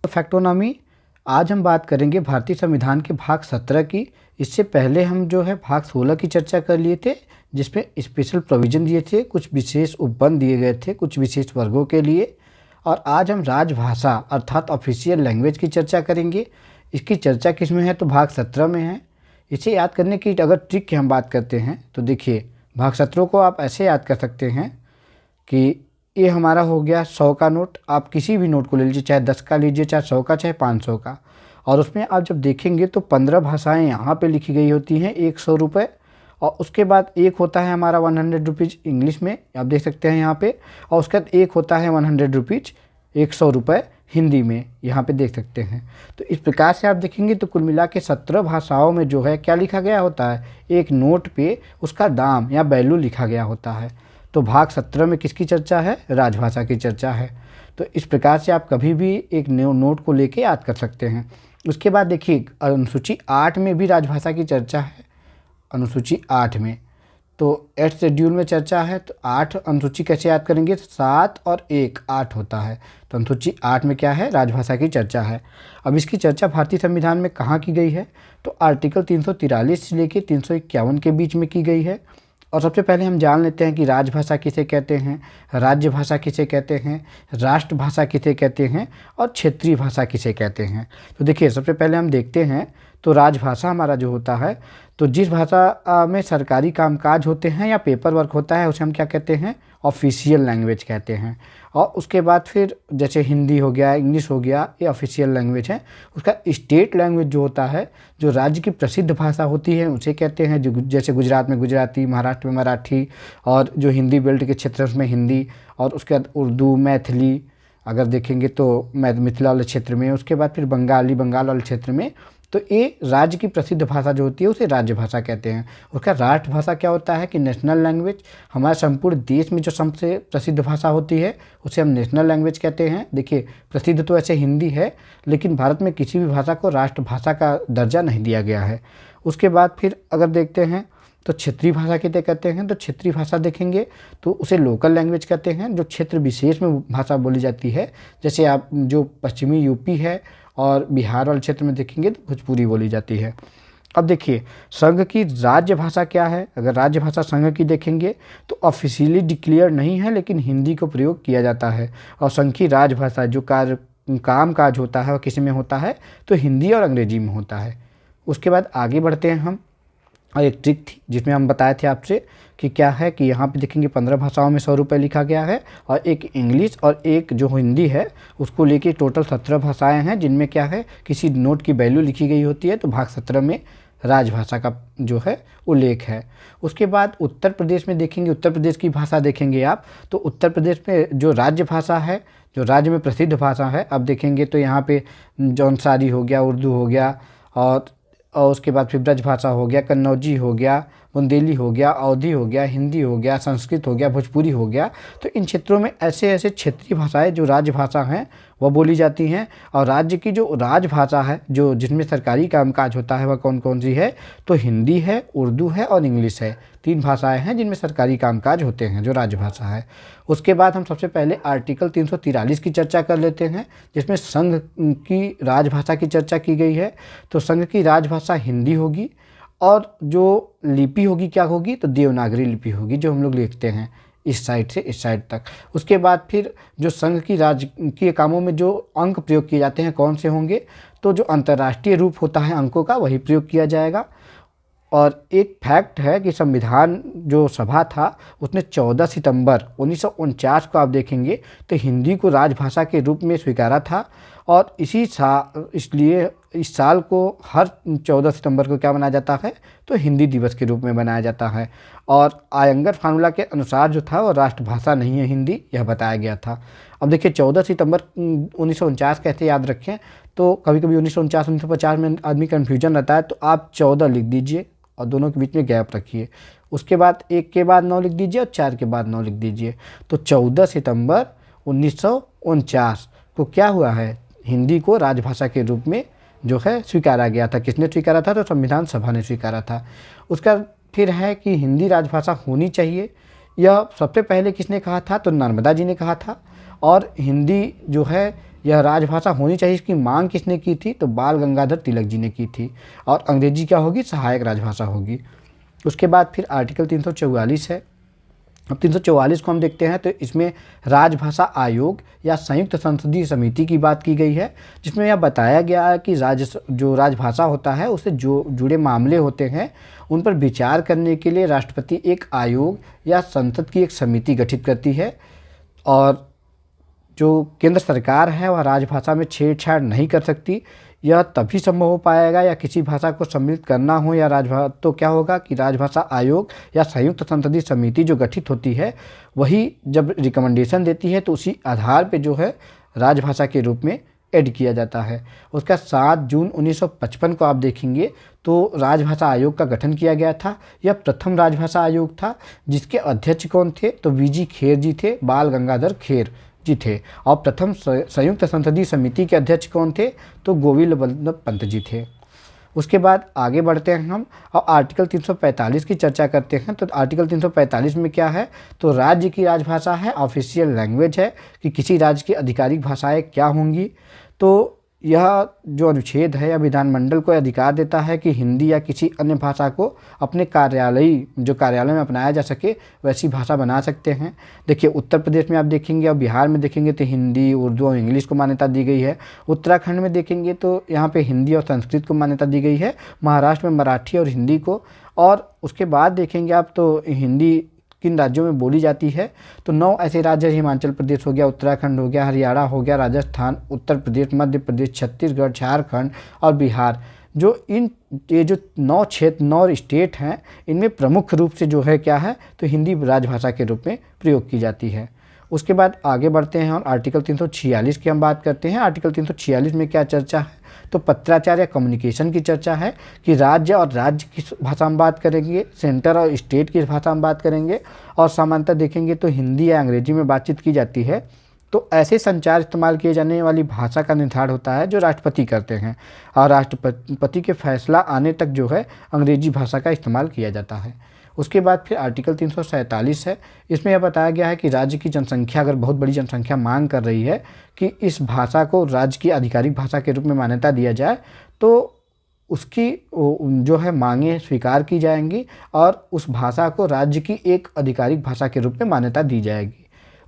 फैक्टोनॉमी। आज हम बात करेंगे भारतीय संविधान के भाग 17 की। इससे पहले हम जो है भाग 16 की चर्चा कर लिए थे, जिसमें स्पेशल प्रोविज़न दिए थे, कुछ विशेष उपबंध दिए गए थे कुछ विशेष वर्गों के लिए। और आज हम राजभाषा अर्थात ऑफिशियल लैंग्वेज की चर्चा करेंगे। इसकी चर्चा किस में है? तो भाग 17 में है। इसे याद करने की अगर ट्रिक की हम बात करते हैं तो देखिए, भाग 17 को आप ऐसे याद कर सकते हैं कि ये हमारा हो गया 100 का नोट। आप किसी भी नोट को ले लीजिए, चाहे 10 का लीजिए, चाहे 100 का, चाहे 500 का। और उसमें आप जब देखेंगे तो 15 भाषाएं यहाँ पे लिखी गई होती हैं 100 रुपये। और उसके बाद एक होता है हमारा 100 रुपीज़ इंग्लिश में, आप देख सकते हैं यहाँ पे। और उसके बाद एक होता है 100 रुपीज़ 100 रुपये हिंदी में, यहाँ पे देख सकते हैं। तो इस प्रकार से आप देखेंगे तो कुल मिला के 17 भाषाओं में जो है क्या लिखा गया होता है, एक नोट पे उसका दाम या वैल्यू लिखा गया होता है। तो भाग 17 में किसकी चर्चा है? राजभाषा की चर्चा है। तो इस प्रकार से आप कभी भी एक नोट को लेके याद कर सकते हैं। उसके बाद देखिए, अनुसूची 8 में भी राजभाषा की चर्चा है। अनुसूची 8 में तो 8th शेड्यूल में चर्चा है। तो 8 अनुसूची कैसे याद करेंगे? 7 और 1 8 होता है। तो अनुसूची 8 में क्या है? राजभाषा की चर्चा है। अब इसकी चर्चा भारतीय संविधान में कहाँ की गई है? तो आर्टिकल 343 से लेकर 351 के बीच में की गई है। और सबसे पहले हम जान लेते हैं कि राजभाषा किसे कहते हैं, राज्य भाषा किसे कहते हैं, राष्ट्रभाषा किसे कहते हैं और क्षेत्रीय भाषा किसे कहते हैं। तो देखिए, सबसे पहले हम देखते हैं तो राजभाषा हमारा जो होता है, तो जिस भाषा में सरकारी कामकाज होते हैं या पेपर वर्क होता है उसे हम क्या कहते हैं? ऑफिशियल लैंग्वेज कहते हैं। और उसके बाद फिर जैसे हिंदी हो गया, इंग्लिश हो गया, ये ऑफिशियल लैंग्वेज है। उसका स्टेट लैंग्वेज जो होता है, जो राज्य की प्रसिद्ध भाषा होती है उसे कहते हैं, जो जैसे गुजरात में गुजराती, महाराष्ट्र में मराठी, और जो हिंदी बेल्ट के क्षेत्र में हिंदी, और उसके बाद उर्दू, मैथिली अगर देखेंगे तो मिथिला वाले क्षेत्र में, उसके बाद फिर बंगाली, बंगाल वाले क्षेत्र में। तो ये राज्य की प्रसिद्ध भाषा जो होती है उसे राज्य भाषा कहते हैं। उसका राष्ट्रभाषा क्या होता है कि नेशनल लैंग्वेज, हमारे संपूर्ण देश में जो सबसे प्रसिद्ध भाषा होती है उसे हम नेशनल लैंग्वेज कहते हैं। देखिए, प्रसिद्ध तो ऐसे हिंदी है, लेकिन भारत में किसी भी भाषा को राष्ट्रभाषा का दर्जा नहीं दिया गया है। उसके बाद फिर अगर देखते हैं तो क्षेत्रीय भाषा किसे कहते हैं? तो क्षेत्रीय भाषा देखेंगे तो उसे लोकल लैंग्वेज कहते हैं, जो क्षेत्र विशेष में भाषा बोली जाती है। जैसे आप जो पश्चिमी यूपी है और बिहार वाले क्षेत्र में देखेंगे तो भोजपुरी बोली जाती है। अब देखिए, संघ की राज्य भाषा क्या है? अगर राज्य भाषा संघ की देखेंगे तो ऑफिशियली डिक्लेयर नहीं है, लेकिन हिंदी को प्रयोग किया जाता है। और संघ की राजभाषा जो काम काज होता है वह किस में होता है? तो हिंदी और अंग्रेजी में होता है। उसके बाद आगे बढ़ते हैं हम। और एक ट्रिक थी जिसमें हम बताए थे आपसे कि क्या है कि यहाँ पे देखेंगे 15 भाषाओं में 100 रुपये लिखा गया है, और एक इंग्लिश और एक जो हिंदी है उसको लेके टोटल 17 भाषाएं हैं, जिनमें क्या है किसी नोट की वैल्यू लिखी गई होती है। तो भाग 17 में राजभाषा का जो है उल्लेख है। उसके बाद उत्तर प्रदेश में देखेंगे, उत्तर प्रदेश की भाषा देखेंगे आप, तो उत्तर प्रदेश में जो राज्य भाषा है, जो राज्य में प्रसिद्ध भाषा है, अब देखेंगे तो यहाँ पे जौनसारी हो गया, उर्दू हो गया, और उसके बाद फिर ब्रज भाषा हो गया, कन्नौजी हो गया, बुंदेली हो गया, अवधी हो गया, हिंदी हो गया, संस्कृत हो गया, भोजपुरी हो गया। तो इन क्षेत्रों में ऐसे ऐसे क्षेत्रीय भाषाएं जो राजभाषा हैं वह बोली जाती हैं। और राज्य की जो राजभाषा है, जो जिसमें सरकारी कामकाज होता है, वह कौन कौन सी है? तो हिंदी है, उर्दू है और इंग्लिश है। 3 भाषाएं हैं जिनमें सरकारी कामकाज होते हैं, जो राजभाषा है। उसके बाद हम सबसे पहले आर्टिकल 343 की चर्चा कर लेते हैं, जिसमें संघ की राजभाषा की चर्चा की गई है। तो संघ की राजभाषा हिंदी होगी, और जो लिपि होगी क्या होगी? तो देवनागरी लिपि होगी, जो हम लोग लिखते हैं इस साइड से इस साइड तक। उसके बाद फिर जो संघ की राजकीय कामों में जो अंक प्रयोग किए जाते हैं कौन से होंगे? तो जो अंतर्राष्ट्रीय रूप होता है अंकों का, वही प्रयोग किया जाएगा। और एक फैक्ट है कि संविधान जो सभा था उसने 14 सितंबर 1949 को आप देखेंगे तो हिंदी को राजभाषा के रूप में स्वीकारा था। और इसलिए इस साल को हर 14 सितंबर को क्या मनाया जाता है? तो हिंदी दिवस के रूप में मनाया जाता है। और आयंगर फार्मूला के अनुसार जो था वो राष्ट्रभाषा नहीं है हिंदी, यह बताया गया था। अब देखिए, 14 सितंबर 1949 कैसे याद रखें? तो कभी कभी 1949 1950 में आदमी कन्फ्यूजन रहता है, तो आप 14 लिख दीजिए और दोनों के बीच में गैप रखिए। उसके बाद 1 के बाद 9 लिख दीजिए और 4 के बाद 9 लिख दीजिए। तो 14 सितंबर 1949 को क्या हुआ है? हिंदी को राजभाषा के रूप में जो है स्वीकारा गया था। किसने स्वीकारा था? तो संविधान सभा ने स्वीकारा था। उसका फिर है कि हिंदी राजभाषा होनी चाहिए, यह सबसे पहले किसने कहा था? तो नर्मदा जी ने कहा था। और हिंदी जो है यह राजभाषा होनी चाहिए, इसकी मांग किसने की थी? तो बाल गंगाधर तिलक जी ने की थी। और अंग्रेजी क्या होगी? सहायक राजभाषा होगी। उसके बाद फिर आर्टिकल 344 है। अब 344 को हम देखते हैं तो इसमें राजभाषा आयोग या संयुक्त संसदीय समिति की बात की गई है, जिसमें यह बताया गया है कि जो राजभाषा होता है उससे जो जुड़े मामले होते हैं उन पर विचार करने के लिए राष्ट्रपति एक आयोग या संसद की एक समिति गठित करती है। और जो केंद्र सरकार है वह राजभाषा में छेड़छाड़ नहीं कर सकती। यह तभी संभव हो पाएगा या किसी भाषा को सम्मिलित करना हो या तो क्या होगा कि राजभाषा आयोग या संयुक्त संसदीय समिति जो गठित होती है वही जब रिकमेंडेशन देती है तो उसी आधार पे जो है राजभाषा के रूप में ऐड किया जाता है। उसका 7 जून 1955 को आप देखेंगे तो राजभाषा आयोग का गठन किया गया था। यह प्रथम राजभाषा आयोग था जिसके अध्यक्ष कौन थे? तो वीजी खेर जी थे, बाल गंगाधर खेर जी थे। और प्रथम संयुक्त संसदीय समिति के अध्यक्ष कौन थे? तो गोविंद वल्लभ पंत जी थे। उसके बाद आगे बढ़ते हैं हम और आर्टिकल 345 की चर्चा करते हैं। तो आर्टिकल 345 में क्या है? तो राज्य की राजभाषा है, ऑफिशियल लैंग्वेज है कि किसी राज्य की आधिकारिक भाषाएं क्या होंगी। तो यह जो अनुच्छेद है या विधानमंडल को अधिकार देता है कि हिंदी या किसी अन्य भाषा को अपने कार्यालय में अपनाया जा सके वैसी भाषा बना सकते हैं। देखिए उत्तर प्रदेश में आप देखेंगे और बिहार में देखेंगे तो हिंदी, उर्दू और इंग्लिश को मान्यता दी गई है। उत्तराखंड में देखेंगे तो यहाँ पे हिंदी और संस्कृत को मान्यता दी गई है। महाराष्ट्र में मराठी और हिंदी को। और उसके बाद देखेंगे आप तो हिंदी किन राज्यों में बोली जाती है? तो 9 ऐसे राज्य, हिमाचल प्रदेश हो गया, उत्तराखंड हो गया, हरियाणा हो गया, राजस्थान, उत्तर प्रदेश, मध्य प्रदेश, छत्तीसगढ़, झारखंड और बिहार। ये जो 9 स्टेट हैं इनमें प्रमुख रूप से जो है क्या है? तो हिंदी राजभाषा के रूप में प्रयोग की जाती है। उसके बाद आगे बढ़ते हैं और आर्टिकल 346 की हम बात करते हैं। आर्टिकल 346 में क्या चर्चा है? तो पत्राचार या कम्युनिकेशन की चर्चा है कि राज्य और राज्य की भाषा में बात करेंगे, सेंटर और स्टेट की भाषा में बात करेंगे। और सामान्यतः देखेंगे तो हिंदी या अंग्रेजी में बातचीत की जाती है। तो ऐसे संचार इस्तेमाल किए जाने वाली भाषा का निर्धारण होता है जो राष्ट्रपति करते हैं और राष्ट्रपति के फैसला आने तक जो है अंग्रेजी भाषा का इस्तेमाल किया जाता है। उसके बाद फिर आर्टिकल 347 है। इसमें यह बताया गया है कि राज्य की जनसंख्या, अगर बहुत बड़ी जनसंख्या मांग कर रही है कि इस भाषा को राज्य की आधिकारिक भाषा के रूप में मान्यता दिया जाए तो उसकी जो है मांगें स्वीकार की जाएंगी और उस भाषा को राज्य की एक आधिकारिक भाषा के रूप में मान्यता दी जाएगी।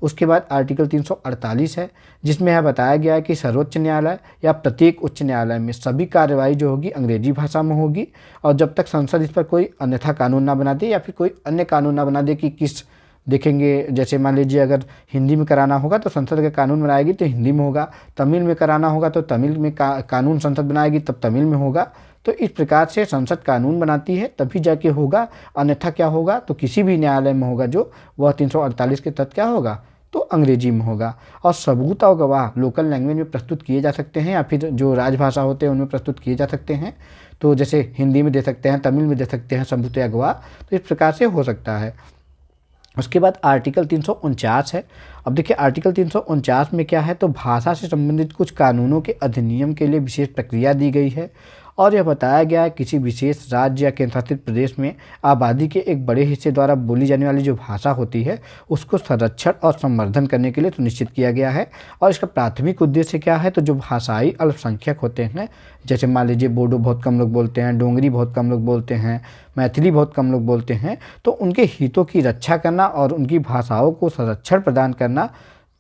उसके बाद आर्टिकल 348 है जिसमें यह बताया गया है कि सर्वोच्च न्यायालय या प्रत्येक उच्च न्यायालय में सभी कार्रवाई जो होगी अंग्रेजी भाषा में होगी। और जब तक संसद इस पर कोई अन्यथा कानून ना बना दे या फिर कोई अन्य कानून ना बना दे कि किस, देखेंगे जैसे मान लीजिए अगर हिंदी में कराना होगा तो संसद का कानून बनाएगी तो हिंदी में होगा, तमिल में कराना होगा तो तमिल में कानून संसद बनाएगी तब तमिल में होगा। तो इस प्रकार से संसद कानून बनाती है तभी जाके होगा, अन्यथा क्या होगा? तो किसी भी न्यायालय में होगा जो वह 348 के तहत क्या होगा? तो अंग्रेजी में होगा। और सबूत और गवाह लोकल लैंग्वेज में प्रस्तुत किए जा सकते हैं या फिर जो राजभाषा होते हैं उनमें प्रस्तुत किए जा सकते हैं। तो जैसे हिंदी में दे सकते हैं, तमिल में दे सकते हैं सबूत या गवाह, तो इस प्रकार से हो सकता है। उसके बाद आर्टिकल 349 है। अब देखिए आर्टिकल 349 में क्या है? तो भाषा से संबंधित कुछ कानूनों के अधिनियम के लिए विशेष प्रक्रिया दी गई है और यह बताया गया है किसी विशेष राज्य या केंद्रशासित प्रदेश में आबादी के एक बड़े हिस्से द्वारा बोली जाने वाली जो भाषा होती है उसको संरक्षण और संवर्धन करने के लिए सुनिश्चित किया गया है। और इसका प्राथमिक उद्देश्य क्या है? तो जो भाषाई अल्पसंख्यक होते हैं, जैसे मान लीजिए बोडो बहुत कम लोग बोलते हैं, डोंगरी बहुत कम लोग बोलते हैं, मैथिली बहुत कम लोग बोलते हैं, तो उनके हितों की रक्षा करना और उनकी भाषाओं को संरक्षण प्रदान करना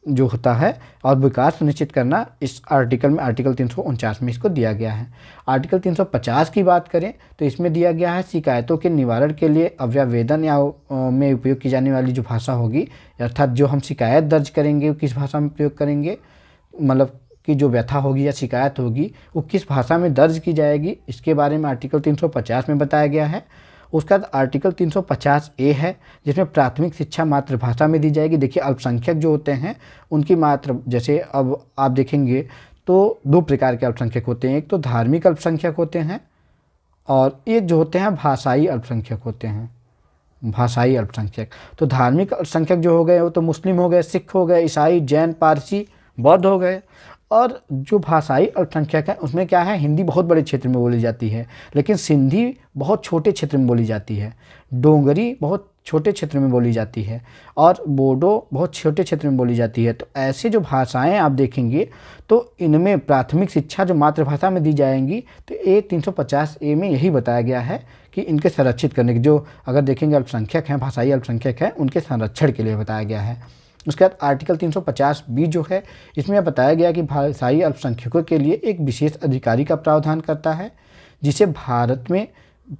जो होता है और विकास सुनिश्चित करना इस आर्टिकल में, आर्टिकल 349 में इसको दिया गया है। आर्टिकल 350 की बात करें तो इसमें दिया गया है शिकायतों के निवारण के लिए अव्यवेदन या में उपयोग की जाने वाली जो भाषा होगी, अर्थात जो हम शिकायत दर्ज करेंगे वो किस भाषा में प्रयोग करेंगे, मतलब कि जो व्यथा होगी या शिकायत होगी वो किस भाषा में दर्ज की जाएगी, इसके बारे में आर्टिकल 350 में बताया गया है। उसका आर्टिकल 350A है जिसमें प्राथमिक शिक्षा मातृभाषा में दी जाएगी। देखिए अल्पसंख्यक जो होते हैं उनकी जैसे अब आप देखेंगे तो 2 प्रकार के अल्पसंख्यक होते हैं, एक तो धार्मिक अल्पसंख्यक होते हैं और एक जो होते हैं भाषाई अल्पसंख्यक होते हैं। भाषाई अल्पसंख्यक, तो धार्मिक अल्पसंख्यक जो हो गए वो तो मुस्लिम हो गए, सिख हो गए, ईसाई, जैन, पारसी, बौद्ध हो गए। और जो भाषाई अल्पसंख्यक है उसमें क्या है? हिंदी बहुत बड़े क्षेत्र में बोली जाती है लेकिन सिंधी बहुत छोटे क्षेत्र में बोली जाती है, डोगरी बहुत छोटे क्षेत्र में बोली जाती है और बोडो बहुत छोटे क्षेत्र में बोली जाती है। तो ऐसे जो भाषाएं आप देखेंगे तो इनमें प्राथमिक शिक्षा जो मातृभाषा में दी जाएंगी तो ए 350A में यही बताया गया है कि इनके संरक्षित करने की, जो अगर देखेंगे अल्पसंख्यक हैं, भाषाई अल्पसंख्यक हैं, उनके संरक्षण के लिए बताया गया है। उसके बाद आर्टिकल 350B जो है इसमें बताया गया कि भाषाई अल्पसंख्यकों के लिए एक विशेष अधिकारी का प्रावधान करता है, जिसे भारत में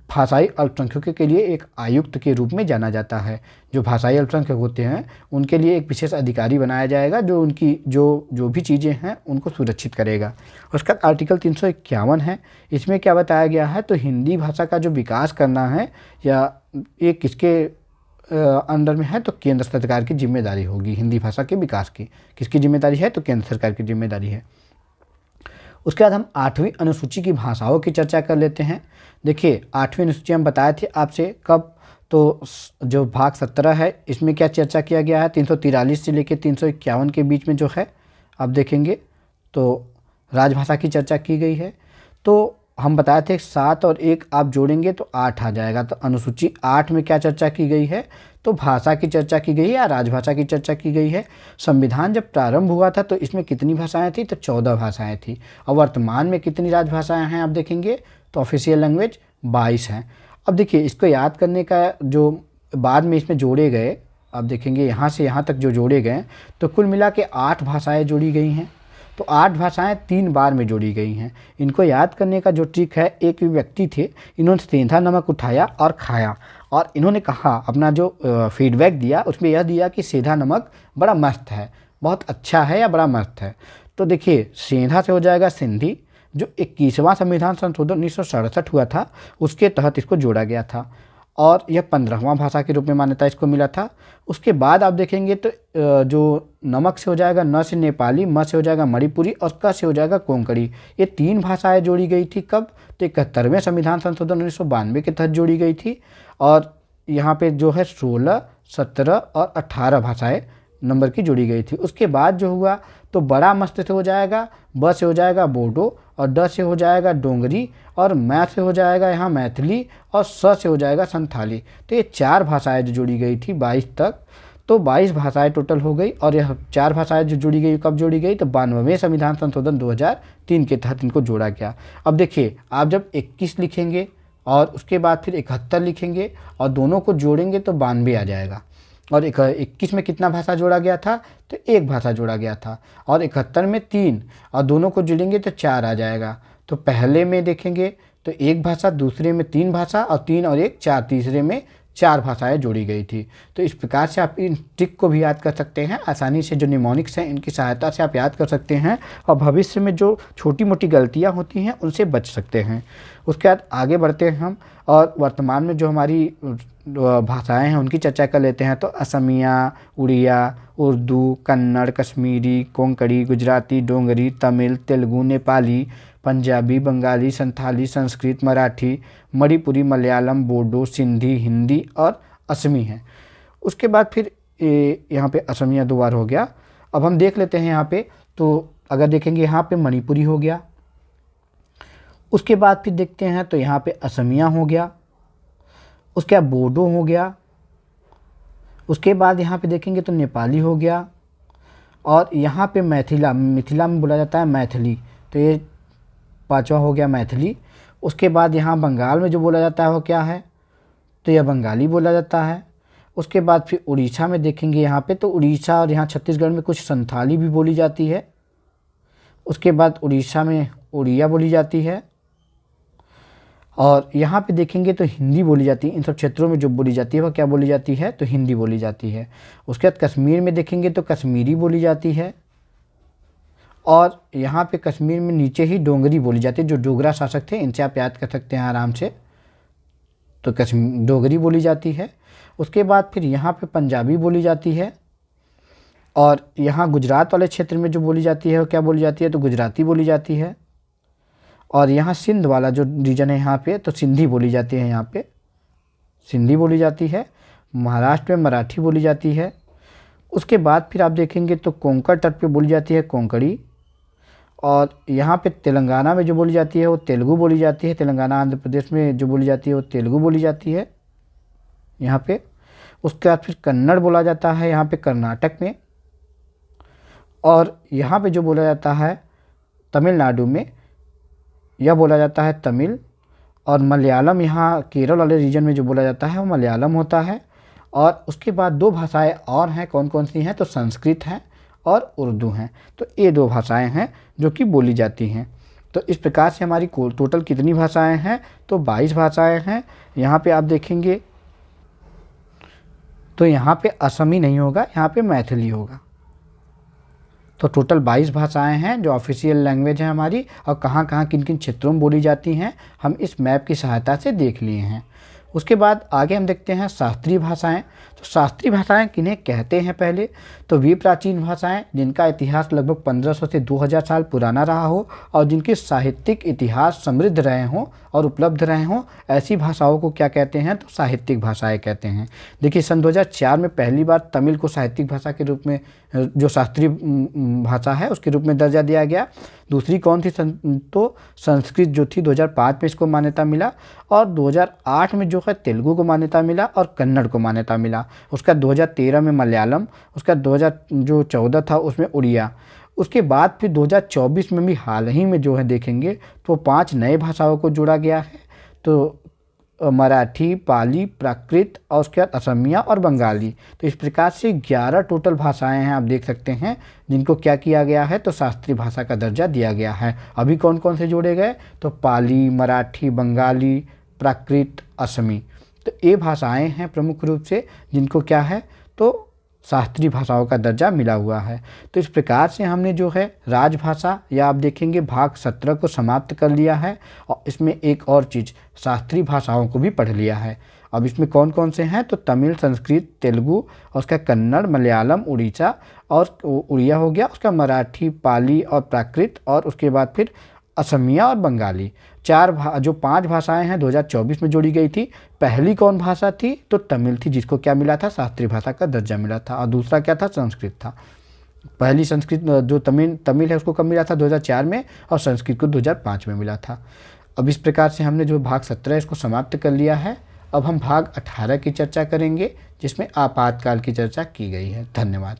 भाषाई अल्पसंख्यकों के लिए एक आयुक्त के रूप में जाना जाता है। जो भाषाई अल्पसंख्यक होते हैं उनके लिए एक विशेष अधिकारी बनाया जाएगा जो उनकी जो भी चीज़ें हैं उनको सुरक्षित करेगा। उसका आर्टिकल 351 है, इसमें क्या बताया गया है, तो हिंदी भाषा का जो विकास करना है या ये किसके अंडर में है, तो केंद्र सरकार की जिम्मेदारी होगी। हिंदी भाषा के विकास की किसकी जिम्मेदारी है, तो केंद्र सरकार की जिम्मेदारी है। उसके बाद हम 8वीं अनुसूची की भाषाओं की चर्चा कर लेते हैं। देखिए 8वीं अनुसूची हम बताए थे आपसे कब, तो जो भाग 17 है इसमें क्या चर्चा किया गया है, 343 से लेकर 351 के बीच में जो है आप देखेंगे तो राजभाषा की चर्चा की गई है। तो हम बताए थे 7 और 1 आप जोड़ेंगे तो 8 आ जाएगा। तो अनुसूची 8 में क्या चर्चा की गई है, तो भाषा की चर्चा की गई है या राजभाषा की चर्चा की गई है। संविधान जब प्रारंभ हुआ था तो इसमें कितनी भाषाएं थी, तो 14 भाषाएं थी। और वर्तमान में कितनी राजभाषाएं हैं आप देखेंगे तो ऑफिशियल लैंग्वेज 22 हैं। अब देखिए इसको याद करने का जो बाद में इसमें जोड़े गए, आप देखेंगे यहाँ से यहाँ तक जो जोड़े गए तो कुल मिला के 8 भाषाएँ जोड़ी गई हैं। तो 8 भाषाएं 3 बार में जोड़ी गई हैं। इनको याद करने का जो ट्रिक है, एक व्यक्ति थे, इन्होंने सेंधा नमक उठाया और खाया और इन्होंने कहा अपना जो फीडबैक दिया उसमें यह दिया कि सेंधा नमक बड़ा मस्त है, बहुत अच्छा है या बड़ा मस्त है। तो देखिए सेंधा से हो जाएगा सिंधी, जो 21वां संविधान संशोधन 1967 हुआ था उसके तहत इसको जोड़ा गया था और यह 15वां भाषा के रूप में मान्यता इसको मिला था। उसके बाद आप देखेंगे तो जो नमक से हो जाएगा न से नेपाली, म से हो जाएगा मणिपुरी और क से हो जाएगा कोंकणी। ये 3 भाषाएं जोड़ी गई थी कब, तो 71वें संविधान संशोधन 1992 के तहत जोड़ी गई थी। और यहाँ पे जो है 16, 17 और 18 भाषाएं नंबर की जोड़ी गई थी। उसके बाद जो हुआ तो बड़ा मस्त से हो जाएगा, ब से हो जाएगा बोडो और ड से हो जाएगा डोंगरी और मै से हो जाएगा यहाँ मैथिली और स से हो जाएगा संथाली। तो ये 4 भाषाएं जो जोड़ी गई थी 22 तक, तो 22 भाषाएं टोटल हो गई। और यह 4 भाषाएं जो जोड़ी गई कब जोड़ी गई, तो 92वें संविधान संशोधन 2003 के तहत इनको जोड़ा गया। अब देखिए आप जब 21 लिखेंगे और उसके बाद फिर 71 लिखेंगे और दोनों को जोड़ेंगे तो 92 आ जाएगा। और 21 में कितना भाषा जोड़ा गया था, तो 1 भाषा जोड़ा गया था। और 71 में 3 और दोनों को जोड़ेंगे तो 4 आ जाएगा। तो पहले में देखेंगे तो 1 भाषा, दूसरे में 3 भाषा और 3 और 1 4, तीसरे में 4 भाषाएं जोड़ी गई थी। तो इस प्रकार से आप इन ट्रिक को भी याद कर सकते हैं आसानी से। जो निमोनिक्स हैं इनकी सहायता से आप याद कर सकते हैं और भविष्य में जो छोटी मोटी गलतियां होती हैं उनसे बच सकते हैं। उसके बाद आगे बढ़ते हैं हम और वर्तमान में जो हमारी भाषाएं हैं उनकी चर्चा कर लेते हैं। तो असमिया, उड़िया, उर्दू, कन्नड़, कश्मीरी, कोंकणी, गुजराती, डोंगरी, तमिल, तेलुगु, नेपाली, पंजाबी, बंगाली, संथाली, संस्कृत, मराठी, मणिपुरी, मलयालम, बोडो, सिंधी, हिंदी और असमी हैं। उसके बाद फिर यहाँ पे असमिया 2 बार हो गया। अब हम देख लेते हैं यहाँ पे, तो अगर देखेंगे यहाँ पे मणिपुरी हो गया, उसके बाद फिर देखते हैं तो यहाँ पे असमिया हो गया, उसके बाद बोडो हो गया, उसके बाद यहाँ पे देखेंगे तो नेपाली हो गया और यहाँ पे मिथिला में बोला जाता है मैथिली, तो ये 5वां हो गया मैथिली। उसके बाद यहाँ बंगाल में जो बोला जाता है वो क्या है, तो यह बंगाली बोला जाता है। उसके बाद फिर उड़ीसा में देखेंगे यहाँ पे, तो उड़ीसा और यहाँ छत्तीसगढ़ में कुछ संथाली भी बोली जाती है। उसके बाद उड़ीसा में उड़िया बोली जाती है और यहाँ पे देखेंगे तो हिंदी बोली जाती है। इन सब क्षेत्रों में जो बोली जाती है वह क्या बोली जाती है, तो हिंदी बोली जाती है। उसके बाद कश्मीर में देखेंगे तो कश्मीरी बोली जाती है और यहाँ पे कश्मीर में नीचे ही डोंगरी बोली जाती है। जो डोगरा शासक थे इनसे आप याद कर सकते हैं आराम से, तो डोगरी बोली जाती है। उसके बाद फिर यहाँ पे पंजाबी बोली जाती है और यहाँ गुजरात वाले क्षेत्र में जो बोली जाती है वो क्या बोली जाती है, तो गुजराती बोली जाती है। और यहाँ सिंध वाला जो रीजन है यहाँ पे, तो सिंधी बोली जाती है, यहाँ पे सिंधी बोली जाती है। महाराष्ट्र में मराठी बोली जाती है। उसके बाद फिर आप देखेंगे तो कोंकण तट पे बोली जाती है कोंकणी और यहाँ पे तेलंगाना में जो बोली जाती है वो तेलुगु बोली जाती है। तेलंगाना आंध्र प्रदेश में जो बोली जाती है वो तेलुगु बोली जाती है यहाँ पे। उसके बाद फिर कन्नड़ बोला जाता है यहाँ पे कर्नाटक में, और यहाँ पे जो बोला जाता है तमिलनाडु में यह बोला जाता है तमिल, और मलयालम यहाँ केरल वाले रीजन में जो बोला जाता है वो मलयालम होता है। और उसके बाद दो भाषाएं और हैं, कौन कौन सी हैं, तो संस्कृत हैं और उर्दू हैं। तो ये दो भाषाएं हैं जो कि बोली जाती हैं। तो इस प्रकार से हमारी टोटल कितनी भाषाएं हैं, तो 22 भाषाएं हैं। यहाँ पे आप देखेंगे तो यहाँ पे असमी नहीं होगा, यहाँ पे मैथिली होगा। तो टोटल 22 भाषाएं हैं जो ऑफिशियल लैंग्वेज है हमारी, और कहाँ कहाँ किन किन क्षेत्रों में बोली जाती हैं हम इस मैप की सहायता से देख लिए हैं। उसके बाद आगे हम देखते हैं शास्त्रीय भाषाएं। तो शास्त्रीय भाषाएं किन्हें कहते हैं पहले, तो वे प्राचीन भाषाएं जिनका इतिहास लगभग 1500 से 2000 साल पुराना रहा हो और जिनके साहित्यिक इतिहास समृद्ध रहे हों और उपलब्ध रहे हों, ऐसी भाषाओं को क्या कहते हैं, तो साहित्यिक भाषाएं कहते हैं। देखिए सन 2004 में पहली बार तमिल को साहित्यिक भाषा के रूप में, जो शास्त्रीय भाषा है उसके रूप में दर्जा दिया गया। दूसरी कौन थी, तो संस्कृत जो थी 2005 में इसको मान्यता मिला, और 2008 में जो है तेलुगु को मान्यता मिला और कन्नड़ को मान्यता मिला। उसका 2013 में मलयालम, उसका 2014 था उसमें उड़िया। उसके बाद फिर 2024 में भी हाल ही में जो है देखेंगे तो 5 नए भाषाओं को जोड़ा गया है। तो मराठी, पाली, प्राकृत और उसके बाद असमिया और बंगाली। तो इस प्रकार से 11 टोटल भाषाएं हैं, आप देख सकते हैं, जिनको क्या किया गया है, तो शास्त्रीय भाषा का दर्जा दिया गया है। अभी कौन कौन से जोड़े गए, तो पाली, मराठी, बंगाली, प्राकृत, असमी। तो ये भाषाएं हैं प्रमुख रूप से जिनको क्या है, तो शास्त्रीय भाषाओं का दर्जा मिला हुआ है। तो इस प्रकार से हमने जो है राजभाषा या आप देखेंगे भाग 17 को समाप्त कर लिया है, और इसमें एक और चीज़ शास्त्रीय भाषाओं को भी पढ़ लिया है। अब इसमें कौन कौन से हैं, तो तमिल, संस्कृत, तेलुगु और उसका कन्नड़, मलयालम, उड़ीसा और उड़िया हो गया, उसका मराठी, पाली और प्राकृत, और उसके बाद फिर असमिया और बंगाली। जो 5 भाषाएं हैं 2024 में जोड़ी गई थी। पहली कौन भाषा थी, तो तमिल थी, जिसको क्या मिला था, शास्त्रीय भाषा का दर्जा मिला था। और दूसरा क्या था, संस्कृत था। पहली संस्कृत जो तमिल है उसको कब मिला था, 2004 में, और संस्कृत को 2005 में मिला था। अब इस प्रकार से हमने जो भाग 17 इसको समाप्त कर लिया है। अब हम भाग 18 की चर्चा करेंगे जिसमें आपातकाल की चर्चा की गई है। धन्यवाद।